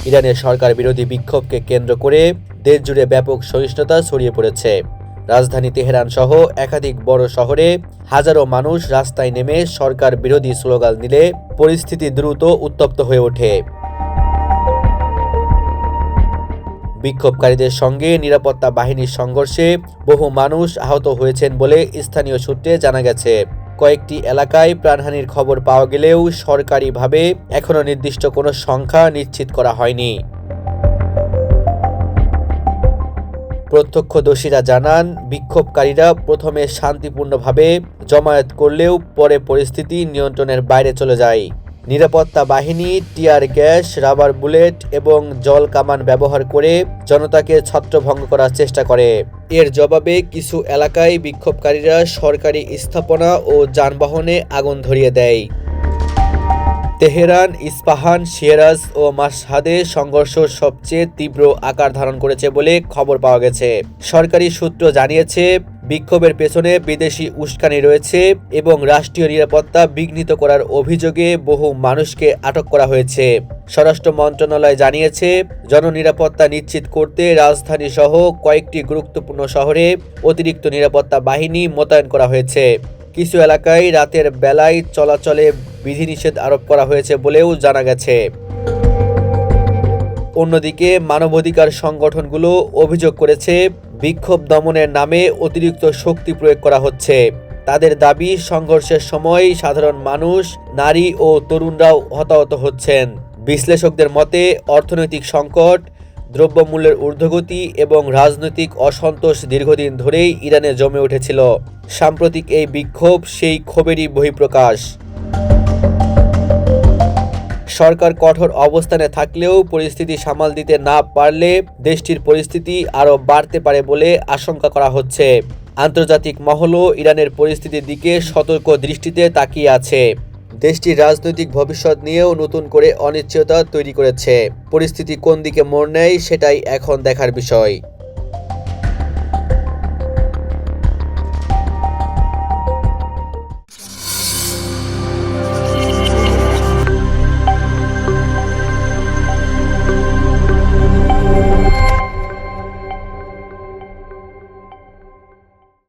ইরানের সরকার বিরোধী বিক্ষোভকে কেন্দ্র করে দেশজুড়ে ব্যাপক সহিংসতা ছড়িয়ে পড়েছে। রাজধানী তেহরান সহ একাধিক বড় শহরে হাজারো মানুষ রাস্তায় নেমে সরকার বিরোধী স্লোগান দিলে পরিস্থিতি দ্রুত উত্তপ্ত হয়ে ওঠে। বিক্ষোভকারীদের সঙ্গে নিরাপত্তা বাহিনীর সংঘর্ষে বহু মানুষ আহত হয়েছেন বলে স্থানীয় সূত্রে জানা গেছে। কয়েকটি এলাকায় প্রাণহানির খবর পাওয়া গেলেও সরকারিভাবে এখনও নির্দিষ্ট কোনো সংখ্যা নিশ্চিত করা হয়নি। প্রত্যক্ষদর্শীরা জানান, বিক্ষোভকারীরা প্রথমে শান্তিপূর্ণভাবে জমায়েত করলেও পরে পরিস্থিতি নিয়ন্ত্রণের বাইরে চলে যায়। নিরাপত্তা বাহিনী টিয়ার গ্যাস, রাবার বুলেট এবং জল কামান ব্যবহার করে জনতাকে ছত্রভঙ্গ করার চেষ্টা করে। এর জবাবে কিছু এলাকায় বিক্ষোভকারীরা সরকারি স্থাপনা ও যানবাহনে আগুন ধরিয়ে দেয়। তেহরান, ইস্পাহান, শিরাজ ও মাশহাদে সংঘর্ষ সবচেয়ে তীব্র আকার ধারণ করেছে বলে খবর পাওয়া গেছে। সরকারি সূত্র জানিয়েছে, বিক্ষোভের পেছনে বিদেশি উস্কানি রয়েছে এবং রাষ্ট্রীয় নিরাপত্তা বিঘ্নিত করার অভিযোগে বহু মানুষকে আটক করা হয়েছে। স্বরাষ্ট্র মন্ত্রণালয় জানিয়েছে, জননিরাপত্তা নিশ্চিত করতে রাজধানী সহ কয়েকটি গুরুত্বপূর্ণ শহরে অতিরিক্ত নিরাপত্তা বাহিনী মোতায়েন করা হয়েছে। কিছু এলাকায় রাতের বেলায় চলাচলে বিধিনিষেধ আরোপ করা হয়েছে বলেও জানা গেছে। অন্যদিকে মানবাধিকার সংগঠনগুলো অভিযোগ করেছে, বিক্ষোভ দমনের নামে অতিরিক্ত শক্তি প্রয়োগ করা হচ্ছে। তাদের দাবি, সংঘর্ষের সময় সাধারণ মানুষ, নারী ও তরুণরাও হতাহত হচ্ছেন। বিশ্লেষকদের মতে, অর্থনৈতিক সংকট, দ্রব্যমূল্যের ঊর্ধ্বগতি এবং রাজনৈতিক অসন্তোষ দীর্ঘদিন ধরেই ইরানে জমে উঠেছিল। সাম্প্রতিক এই বিক্ষোভ সেই ক্ষোভেরই বহিঃপ্রকাশ। সরকার কঠোর অবস্থানে থাকলেও পরিস্থিতি সামাল দিতে না পারলে দেশটির পরিস্থিতি আরও বাড়তে পারে বলে আশঙ্কা করা হচ্ছে। আন্তর্জাতিক মহলও ইরানের পরিস্থিতির দিকে সতর্ক দৃষ্টিতে তাকিয়ে আছে। দেশটির রাজনৈতিক ভবিষ্যৎ নিয়েও নতুন করে অনিশ্চয়তা তৈরি করেছে। পরিস্থিতি কোন দিকে মোড় নেয় সেটাই এখন দেখার বিষয়।